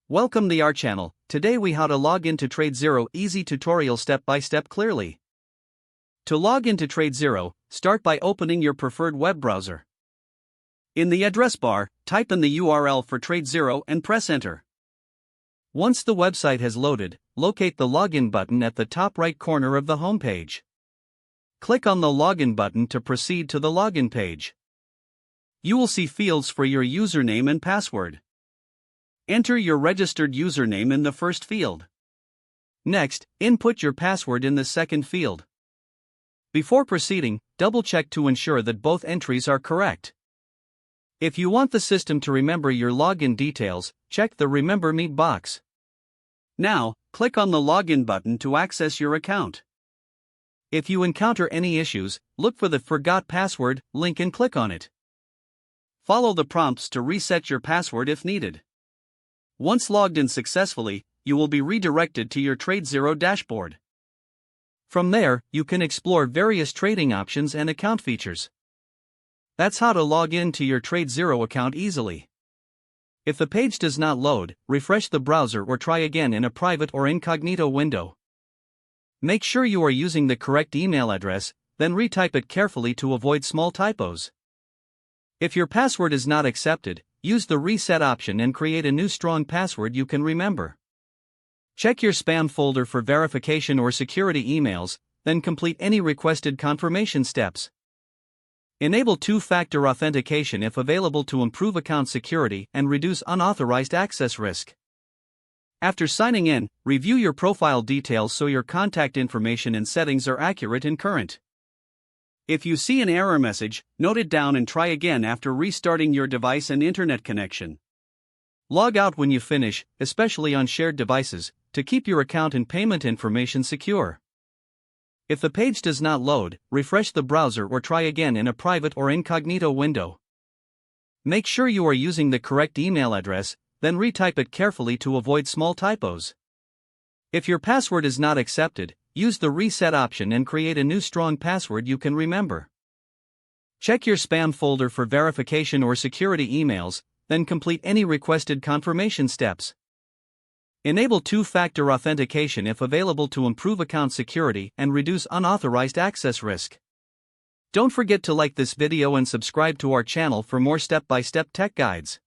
Welcome to our channel. Today we how to log into TradeZero easy tutorial step by step clearly. To log into TradeZero, start by opening your preferred web browser. In the address bar, type in the URL for TradeZero and press enter. Once the website has loaded, locate the login button at the top right corner of the home page. Click on the login button to proceed to the login page. You will see fields for your username and password. Enter your registered username in the first field. Next, input your password in the second field. Before proceeding, double-check to ensure that both entries are correct. If you want the system to remember your login details, check the Remember Me box. Now, click on the Login button to access your account. If you encounter any issues, look for the Forgot Password link and click on it. Follow the prompts to reset your password if needed. Once logged in successfully, you will be redirected to your TradeZero dashboard. From there, you can explore various trading options and account features. That's how to log in to your TradeZero account easily. If the page does not load, refresh the browser or try again in a private or incognito window. Make sure you are using the correct email address, then retype it carefully to avoid small typos. If your password is not accepted, use the reset option and create a new strong password you can remember. Check your spam folder for verification or security emails, then complete any requested confirmation steps. Enable two-factor authentication if available to improve account security and reduce unauthorized access risk. After signing in, review your profile details so your contact information and settings are accurate and current. If you see an error message, note it down and try again after restarting your device and internet connection. Log out when you finish, especially on shared devices, to keep your account and payment information secure. If the page does not load, refresh the browser or try again in a private or incognito window. Make sure you are using the correct email address, then retype it carefully to avoid small typos. If your password is not accepted, use the reset option and create a new strong password you can remember. Check your spam folder for verification or security emails, then complete any requested confirmation steps. Enable two-factor authentication if available to improve account security and reduce unauthorized access risk. Don't forget to like this video and subscribe to our channel for more step-by-step tech guides.